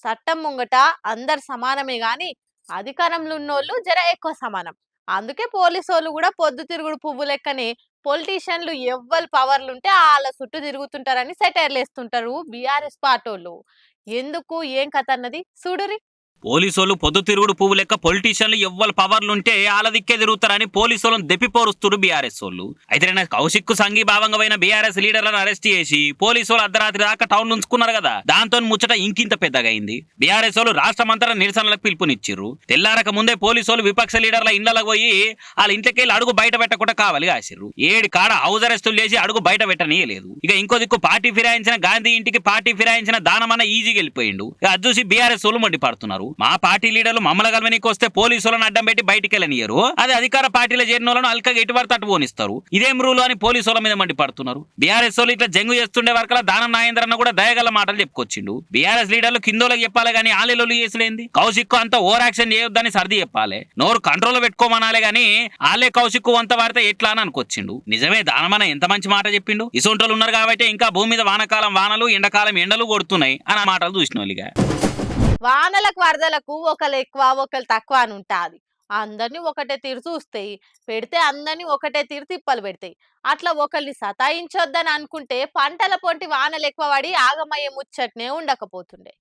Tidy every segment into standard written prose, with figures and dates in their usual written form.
చట్టం ముంగట అందరు సమానమే గాని అధికారంలో ఉన్నోళ్ళు జర ఎక్కువ సమానం. అందుకే పోలీసోళ్ళు కూడా పొద్దుతిరుగుడు పువ్వు లెక్కనే పొలిటీషియన్లు ఎవ్వరు పవర్లుంటే ఆళ్ళ చుట్టూ తిరుగుతుంటారని సెటైర్లు వేస్తుంటారు బీఆర్ఎస్ పార్టోళ్ళు. ఎందుకు ఏం కథ అన్నది చూడురి. పోలీసోళ్ళు పొద్దుతిరుగుడు పువ్వు లెక్క పొలిటీషియన్లు ఎవ్వరు పవర్లుంటే ఆళ్ళ దిక్కే తిరుగుతారని పోలీసోళ్ళని దెప్పిపోరుస్తున్నారు బీఆర్ఎస్ వాళ్ళు. అయితే కౌశిక్ సంఘీభావంగా పోయిన బీఆర్ఎస్ లీడర్లను అరెస్ట్ చేసి పోలీసోళ్ళు అర్ధరాత్రి దాకా టౌన్ ఉంచుకున్నారు కదా. దాంతో ముచ్చట ఇంకింత పెద్దగా అయింది. బీఆర్ఎస్ వాళ్ళు రాష్ట్రమంతటా నిరసనలకు పిలుపునిచ్చిర్రు. తెల్లారక ముందే పోలీసోళ్ళు విపక్ష లీడర్ల ఇళ్లకు పోయి వాళ్ళ ఇంట్లోకెళ్ళి అడుగు బయట పెట్టకుండా కావాలి కాసిర్రు. 7 కాడ హౌస్ అరెస్టులు చేసి అడుగు బయట పెట్టనీయలేదు. ఇక ఇంకో దిక్కు పార్టీ ఫిరాయించిన గాంధీ ఇంటికి పార్టీ ఫిరాయించిన దానమన్న ఈజీగా వెళ్ళిపోయిండు. అది చూసి బీఆర్ఎస్ వాళ్ళు మండిపడుతున్నారు. మా పార్టీ లీడర్లు మమ్మల్ని కలవనీకి వస్తే పోలీసులను అడ్డం పెట్టి బయటికి వెళ్ళనియరు. అది అధికార పార్టీలో చేరిన వాళ్ళను అల్కగా ఎటువరకు అటు పోనిస్తారు. ఇదేం రూలు అని పోలీసుల మీద మండిపడుతున్నారు. బీఆర్ఎస్ వాళ్ళు ఇట్లా జంగు చేస్తుండే వరకలా దానం నాగేంద్రన్న కూడా దయగల మాటలు చెప్పుకొచ్చిండు. బీఆర్ఎస్ లీడర్లు కిందోళ్ళకి చెప్పాలి కానీ ఆలేలోళ్ళు చేసులేంది. కౌశిక్ అంతా ఓవర్ యాక్షన్ చేయొద్దని సర్ది చెప్పాలి. నోరు కంట్రోల్ పెట్టుకోమనాలే గానీ ఆలే కౌశిక్ వంత వాడితే ఎట్లా అని అనుకొచ్చిండు. నిజమే దానమన్న ఎంత మంచి మాట చెప్పిండు. ఇసొంటోళ్ళు ఉన్నారు కాబట్టి ఇంకా భూమి మీద వానకాలం వానలు ఎండాకాలం ఎండలు కొడుతున్నాయి అని మాటలు చూసిన వాళ్ళిగా. వానలకు వరదలకు ఒకరు ఎక్కువ ఒకరు తక్కువ అని ఉంటాది. అందరినీ ఒకటే తీరు చూస్తాయి పెడితే అందరినీ ఒకటే తీరు తిప్పలు పెడతాయి. అట్లా ఒకరిని సతాయించొద్దని అనుకుంటే పంటల పొంటి వానలు ఎక్కువ పడి ఆగమయ్యే ముచ్చట్నే ఉండకపోతుండే.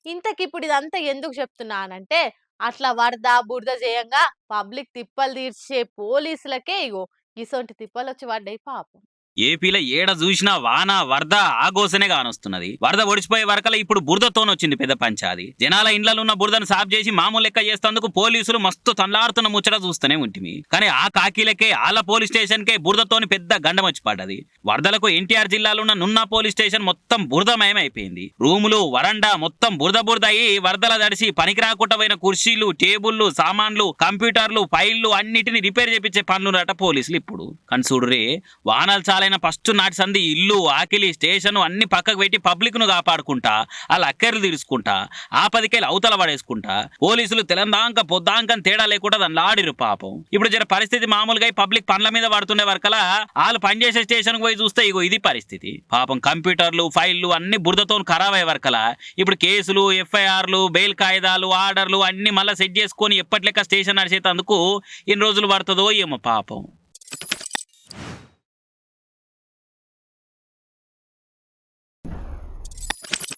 ఇంతకిప్పుడు ఇదంతా ఎందుకు చెప్తున్నానంటే అట్లా వరద బురద చేయంగా పబ్లిక్ తిప్పలు తీర్చే పోలీసులకే ఇగో ఇసొంటి తిప్పలు వచ్చి పడ్డాయి పాపం. ఏపీలో ఏడ చూసినా వాన వరద ఆగోసనే కానొస్తున్నది. వరద ఒడిచిపోయే వరకల ఇప్పుడు బురదతోనొచ్చింది పెద్ద పంచాది. జనాల ఇండ్లలో ఉన్న బురదను సాఫ్ చేసి మామూలు లెక్క చేస్తేందుకు పోలీసులు మస్తు తల్లారుతున్న ముచ్చట చూస్తూనే ఉంటుంది. కానీ ఆ కాకీలకే ఆల పోలీస్ స్టేషన్ కే బురదతోని పెద్ద గండం వచ్చి పడ్డది. వరదలకు ఎన్టీఆర్ జిల్లాలో ఉన్న నున్నా పోలీస్ స్టేషన్ మొత్తం బురదమయం అయిపోయింది. రూములు వరండా మొత్తం బురద అయి వరదల దడిసి పనికి రాకుండా పోయిన కుర్చీలు టేబుళ్లు సామాన్లు కంప్యూటర్లు ఫైళ్లు అన్నిటిని రిపేర్ చేపించే పనులట పోలీసులు ఇప్పుడు. కానీ చూడురే వాహనాలు ఫస్ట్ నాటి సంది ఇల్లు ఆకిలి స్టేషన్ అన్ని పక్కకు పెట్టి పబ్లిక్ ను కాపాడుకుంటా వాళ్ళ అక్కర్లు తీర్చుకుంటా ఆపదికెళ్ళి అవతల పడేసుకుంటా పోలీసులు తెలంగాణ పొద్దాంకం తేడా లేకుండా దాన్ని ఆడిరు పాపం. ఇప్పుడు జర పరిస్థితి మామూలుగా పబ్లిక్ పనుల మీద పడుతుండే వరకలా వాళ్ళు పనిచేసే స్టేషన్ పోయి చూస్తే ఇగో ఇది పరిస్థితి. పాపం కంప్యూటర్లు ఫైళ్లు అన్ని బురదతో ఖరాబ్ అయ్యే వరకలా ఇప్పుడు కేసులు ఎఫ్ఐఆర్లు బెయిల్ కాయిదాలు ఆర్డర్లు అన్ని మళ్ళీ సెట్ చేసుకొని ఎప్పటి లెక్క స్టేషన్ నడిచేందుకు ఎన్ని రోజులు పడుతుందో ఏమో పాపం.